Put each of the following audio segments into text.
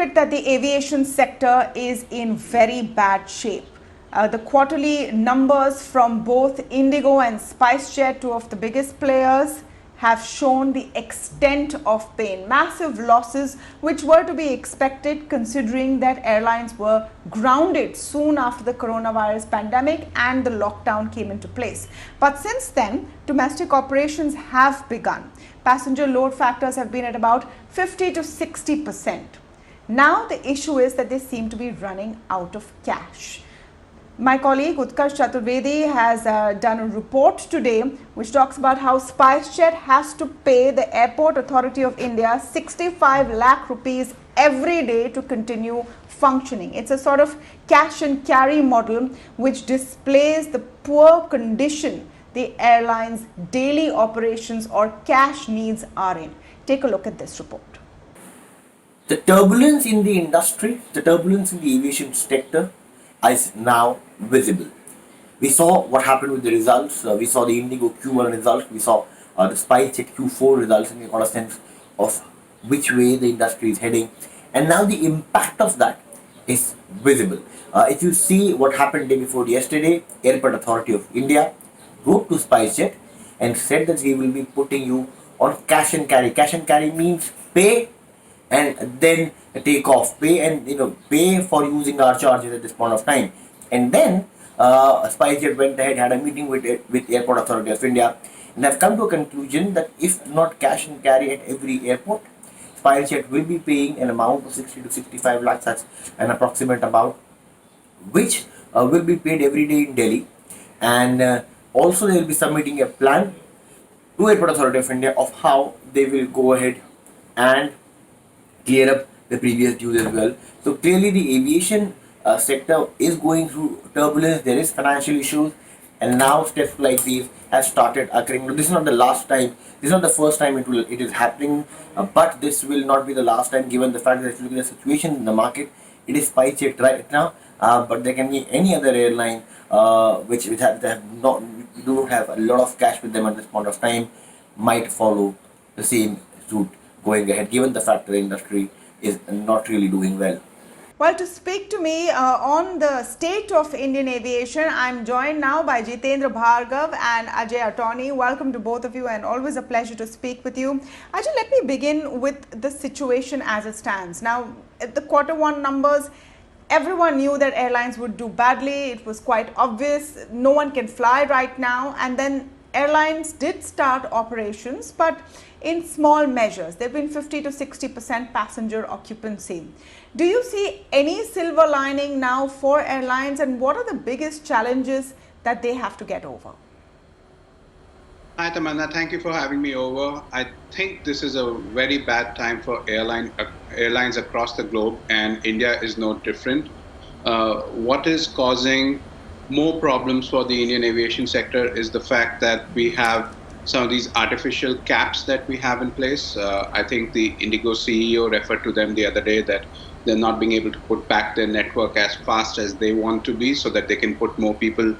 it that the aviation sector is in very bad shape. The quarterly numbers from both Indigo and SpiceJet, two of the biggest players, have shown the extent of pain, massive losses which were to be expected considering that airlines were grounded soon after the coronavirus pandemic and the lockdown came into place. But since then, domestic operations have begun. Passenger load factors have been at about 50 to 60%. Now the issue is that they seem to be running out of cash. My colleague Utkarsh Chaturvedi has done a report today which talks about how SpiceJet has to pay the Airport Authority of India 65 lakh rupees every day to continue functioning. It's a sort of cash and carry model which displays the poor condition the airline's daily operations or cash needs are in. Take a look at this report. The turbulence in the industry, the turbulence in the aviation sector is now visible. We saw what happened with the results. We saw the Indigo Q1 results. We saw the SpiceJet Q4 results, and we got a sense of which way the industry is heading. And now the impact of that is visible. If you see what happened day before yesterday, Airport Authority of India wrote to SpiceJet and said that we will be putting you on cash and carry. Cash and carry means pay and then take off, pay for using our charges at this point of time. And then SpiceJet went ahead, had a meeting with Airport Authority of India, and have come to a conclusion that if not cash and carry at every airport, SpiceJet will be paying an amount of 60 to 65 lakhs, that's an approximate amount, which will be paid every day in Delhi. And also they will be submitting a plan to Airport Authority of India of how they will go ahead and clear up the previous dues as well. So clearly the aviation sector is going through turbulence. There is financial issues, and now steps like these have started occurring. This is not the last time. This is not the first time it is happening, but this will not be the last time, given the fact that if you look at the situation in the market, it is SpiceJet right now, but there can be any other airline which do not have a lot of cash with them at this point of time, might follow the same suit going ahead, given the fact that the industry is not really doing well. Well, to speak to me on the state of Indian aviation, I'm joined now by Jitendra Bhargava and Ajay Awtaney. Welcome to both of you, and always a pleasure to speak with you. Ajay, let me begin with the situation as it stands. Now, at the Q1 numbers, everyone knew that airlines would do badly. It was quite obvious. No one can fly right now. And then airlines did start operations, but in small measures. There have been 50 to 60% passenger occupancy. Do you see any silver lining now for airlines, and what are the biggest challenges that they have to get over? Hi Tamanna, thank you for having me over. I think this is a very bad time for airlines across the globe, and India is no different. What is causing more problems for the Indian aviation sector is the fact that we have some of these artificial caps that we have in place. I think the Indigo CEO referred to them the other day, that they're not being able to put back their network as fast as they want to be, so that they can put more people,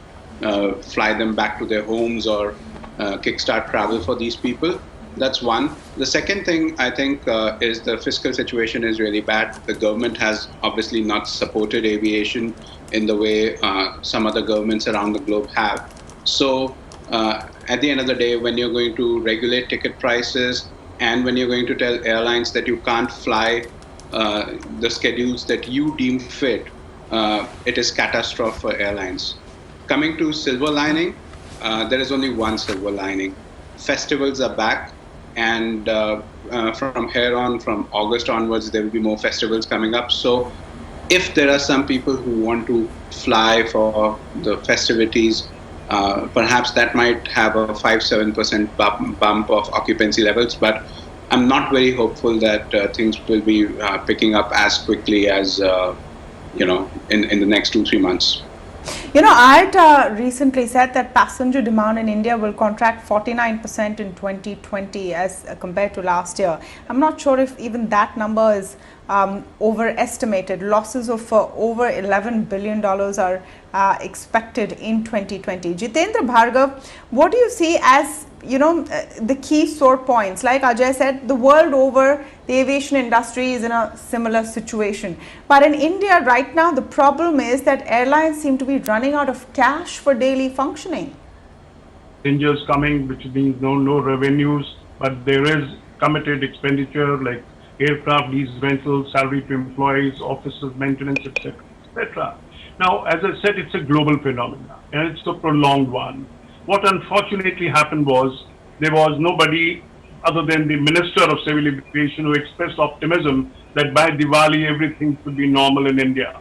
fly them back to their homes, or kickstart travel for these people. That's one. The second thing, I think, is the fiscal situation is really bad. The government has obviously not supported aviation in the way some other governments around the globe have. So at the end of the day, when you're going to regulate ticket prices, and when you're going to tell airlines that you can't fly the schedules that you deem fit, it is catastrophe for airlines. Coming to silver lining, there is only one silver lining. Festivals are back, and from here on, from August onwards, there will be more festivals coming up. So if there are some people who want to fly for the festivities, perhaps that might have a 5-7% bump of occupancy levels, but I'm not very hopeful that things will be picking up as quickly as in the next 2-3 months. You know, IATA recently said that passenger demand in India will contract 49% in 2020 as compared to last year. I'm not sure if even that number is overestimated. Losses of over $11 billion are expected in 2020. Jitendra Bhargava, what do you see as the key sore points. Like Ajay said, the world over, the aviation industry is in a similar situation. But in India right now, the problem is that airlines seem to be running out of cash for daily functioning. Passengers coming, which means no revenues, but there is committed expenditure like aircraft lease rentals, salary to employees, offices maintenance, etc., etc. Now, as I said, it's a global phenomenon and it's a prolonged one. What unfortunately happened was there was nobody other than the Minister of Civil Aviation who expressed optimism that by Diwali everything would be normal in India.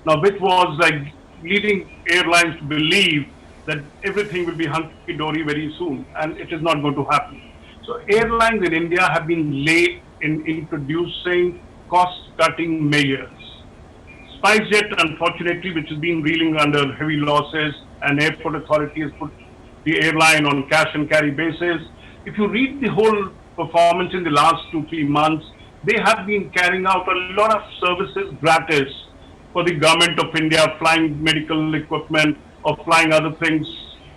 Now, which was like leading airlines to believe that everything will be hunky-dory very soon, and it is not going to happen. So airlines in India have been late in introducing cost-cutting measures. SpiceJet, unfortunately, which has been reeling under heavy losses, and airport authority has put the airline on cash and carry basis. If you read the whole performance in the last 2-3 months, they have been carrying out a lot of services gratis for the government of India, flying medical equipment or flying other things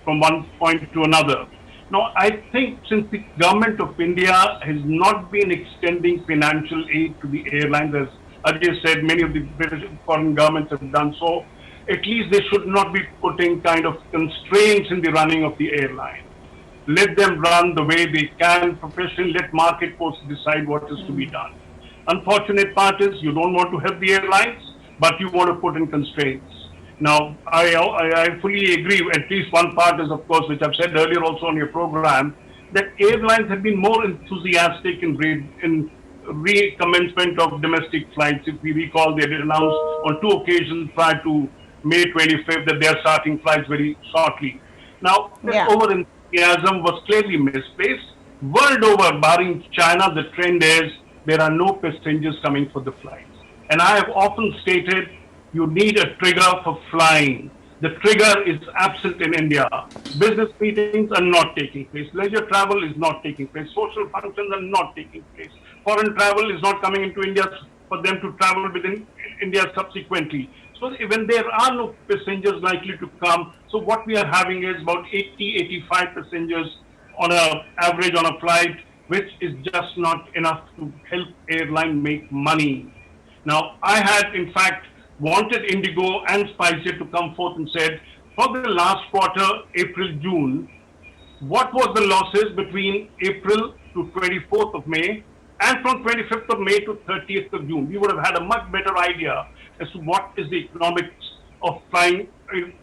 from one point to another. Now, I think since the government of India has not been extending financial aid to the airlines, as Ajay said, many of the British foreign governments have done so, at least they should not be putting kind of constraints in the running of the airline. Let them run the way they can professionally, let market forces decide what is to be done. Unfortunate part is you don't want to help the airlines, but you want to put in constraints. Now, I fully agree, at least one part is, of course, which I've said earlier also on your program, that airlines have been more enthusiastic in recommencement of domestic flights. If we recall, they did announce on 2 occasions prior to May 25th that they are starting flights very shortly. Now, this over-enthusiasm was clearly misplaced. World over, barring China, the trend is there are no passengers coming for the flights. And I have often stated, you need a trigger for flying. The trigger is absent in India. Business meetings are not taking place. Leisure travel is not taking place. Social functions are not taking place. Foreign travel is not coming into India for them to travel within India subsequently. So when there are no passengers likely to come, so what we are having is about 80-85 passengers on an average on a flight, which is just not enough to help airline make money. Now, I had in fact wanted Indigo and SpiceJet to come forth and said, for the last quarter, April, June, what was the losses between April to 24th of May and from 25th of May to 30th of June? We would have had a much better idea as to what is the economics of flying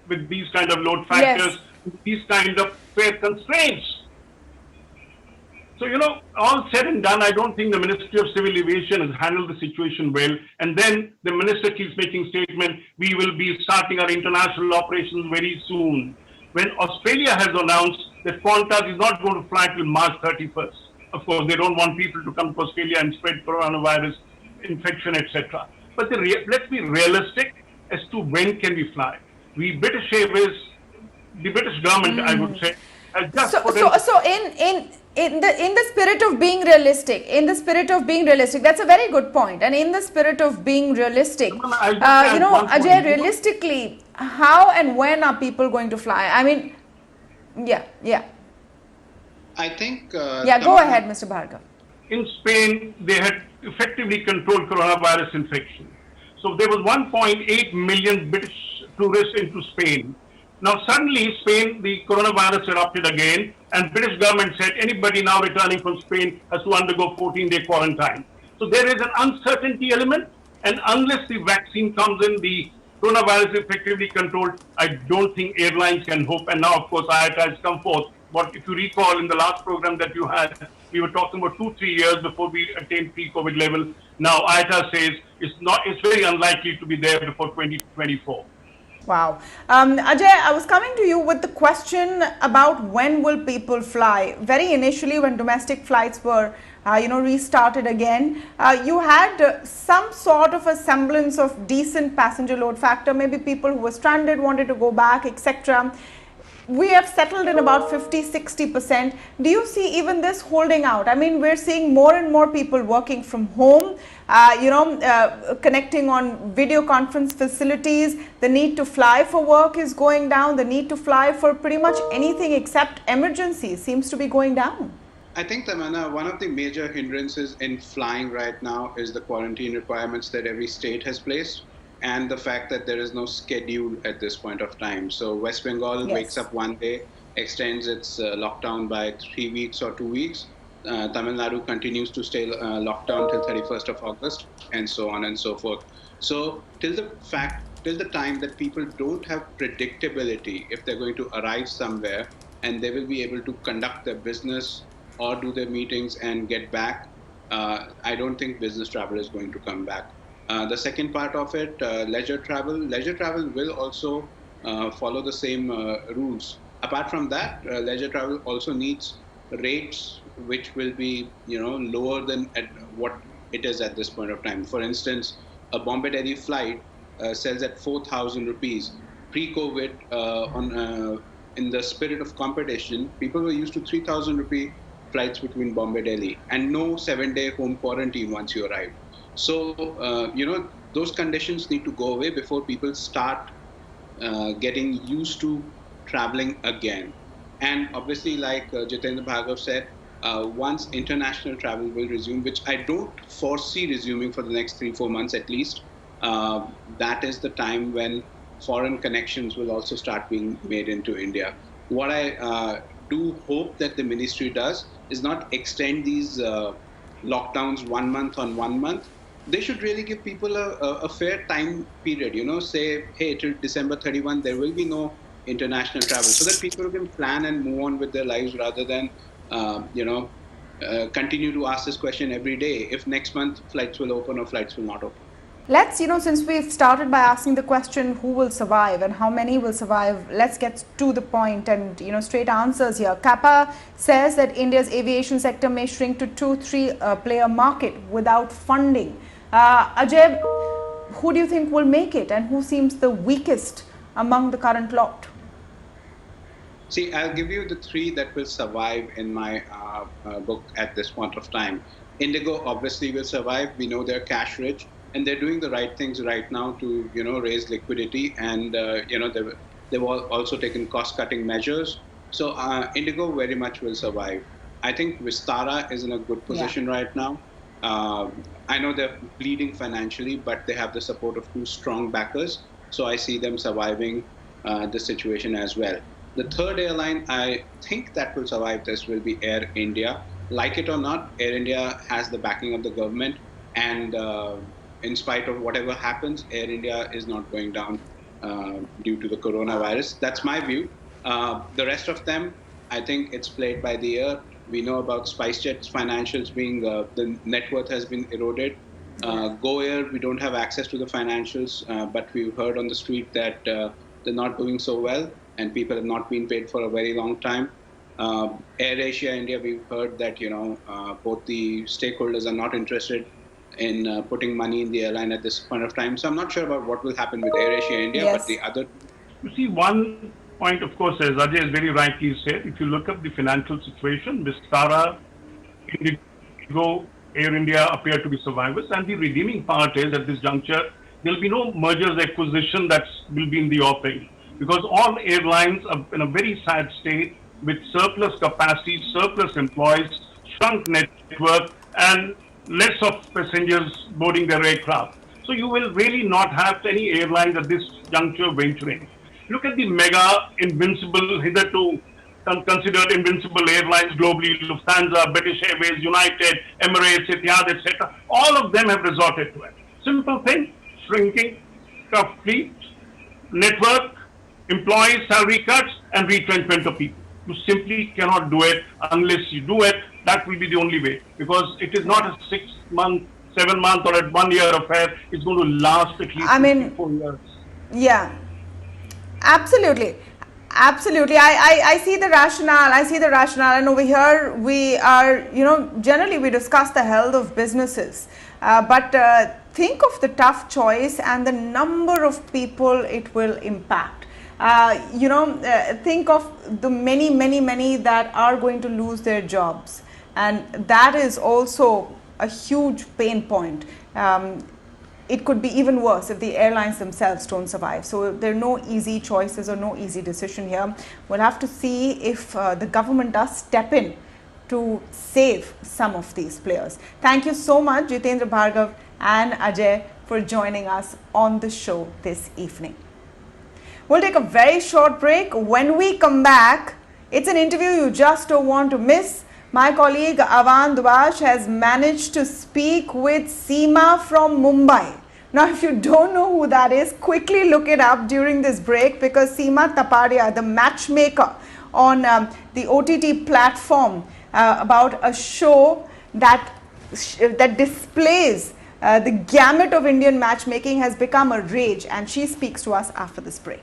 with these kind of load factors, with these kind of fare constraints. So, all said and done, I don't think the Ministry of Civil Aviation has handled the situation well. And then the minister keeps making statement, we will be starting our international operations very soon. When Australia has announced that Qantas is not going to fly till March 31st. Of course, they don't want people to come to Australia and spread coronavirus infection, etc. But let's be realistic as to when can we fly. The British Airways, the British government, I would say, has just in the spirit of being realistic, that's a very good point. And in the spirit of being realistic, Ajay, realistically, how and when are people going to fly? I mean, I think. Go ahead, Mr. Bhargava. In Spain, they had effectively controlled coronavirus infection. So there was 1.8 million British tourists into Spain. Now suddenly Spain, the coronavirus erupted again, and British government said anybody now returning from Spain has to undergo 14-day quarantine. So there is an uncertainty element, and unless the vaccine comes in, the coronavirus is effectively controlled, I don't think airlines can hope. And now, of course, IATA has come forth. But if you recall in the last program that you had, we were talking about 2-3 years before we attained pre-COVID level. Now IATA says it's very unlikely to be there before 2024. Wow. Ajay, I was coming to you with the question about when will people fly. Very initially, when domestic flights were, restarted again, you had some sort of a semblance of decent passenger load factor. Maybe people who were stranded wanted to go back, etc. we have settled in about 50-60%. Do you see even this holding out? I mean, we're seeing more and more people working from home, connecting on video conference facilities. The need to fly for work is going down. The need to fly for pretty much anything except emergencies seems to be going down. I think, Tamanna, one of the major hindrances in flying right now is the quarantine requirements that every state has placed, and the fact that there is no schedule at this point of time. So West Bengal wakes up one day, extends its lockdown by 3 weeks or 2 weeks. Tamil Nadu continues to stay locked down till 31st of August, and so on and so forth. So till the time that people don't have predictability if they're going to arrive somewhere and they will be able to conduct their business or do their meetings and get back, I don't think business travel is going to come back. The second part of it, leisure travel. Leisure travel will also follow the same rules. Apart from that, leisure travel also needs rates which will be, lower than at what it is at this point of time. For instance, a Bombay-Delhi flight sells at 4,000 rupees. Pre-COVID, in the spirit of competition, people were used to 3,000 rupee flights between Bombay-Delhi and no 7-day home quarantine once you arrive. So, those conditions need to go away before people start getting used to traveling again. And obviously, like Jitendra Bhargava said, once international travel will resume, which I don't foresee resuming for the next 3-4 months at least, that is the time when foreign connections will also start being made into India. What I do hope that the ministry does is not extend these lockdowns 1 month on 1 month. They should really give people a fair time period, say, hey, till December 31, there will be no international travel, so that people can plan and move on with their lives rather than, continue to ask this question every day, if next month flights will open or flights will not open. Let's, since we've started by asking the question, who will survive and how many will survive, let's get to the point and, straight answers here. CAPA says that India's aviation sector may shrink to 2-3 player market without funding. Ajay, who do you think will make it and who seems the weakest among the current lot? See, I'll give you the 3 that will survive in my book at this point of time. Indigo obviously will survive. We know they're cash rich and they're doing the right things right now to, raise liquidity, and, they've also taken cost-cutting measures. So Indigo very much will survive. I think Vistara is in a good position right now. I know they're bleeding financially, but they have the support of 2 strong backers. So I see them surviving this situation as well. The third airline I think that will survive this will be Air India. Like it or not, Air India has the backing of the government, and in spite of whatever happens, Air India is not going down due to the coronavirus. That's my view. The rest of them, I think it's played by the ear. We know about SpiceJet's financials being, the net worth has been eroded. Go Air, we don't have access to the financials, but we've heard on the street that they're not doing so well and people have not been paid for a very long time. Air Asia India, we've heard that, both the stakeholders are not interested in putting money in the airline at this point of time. So I'm not sure about what will happen with Air Asia India, but the other... You see, one point, of course, as Ajay has very rightly said, if you look up the financial situation, Vistara, Indigo, Air India appear to be survivors, and the redeeming part is at this juncture, there will be no mergers acquisition that will be in the offing, because all airlines are in a very sad state with surplus capacity, surplus employees, shrunk network, and less of passengers boarding their aircraft. So you will really not have any airlines at this juncture venturing. Look at the mega invincible, hitherto considered invincible airlines globally, Lufthansa, British Airways, United, Emirates, Etihad, etc. All of them have resorted to it. Simple thing, shrinking, tough fleet, network, employees, salary cuts, and retrenchment of people. You simply cannot do it unless you do it. That will be the only way, because it is not a 6-month, 7-month, or a 1-year affair. It's going to last at least 4 years. Yeah, absolutely. Absolutely. I see the rationale. And over here we are, generally we discuss the health of businesses. But think of the tough choice and the number of people it will impact. think of the many that are going to lose their jobs, and that is also a huge pain point. It could be even worse if the airlines themselves don't survive. So there are no easy choices or no easy decision here. We'll have to see if the government does step in to save some of these players. Thank you so much, Jitendra Bhargava and Ajay, for joining us on the show this evening. We'll take a very short break. When we come back, it's an interview you just don't want to miss. My colleague Avan Dubash has managed to speak with Seema from Mumbai. Now, if you don't know who that is, quickly look it up during this break, because Seema Tapadia, the matchmaker on the OTT platform about a show that displays the gamut of Indian matchmaking, has become a rage, and she speaks to us after this break.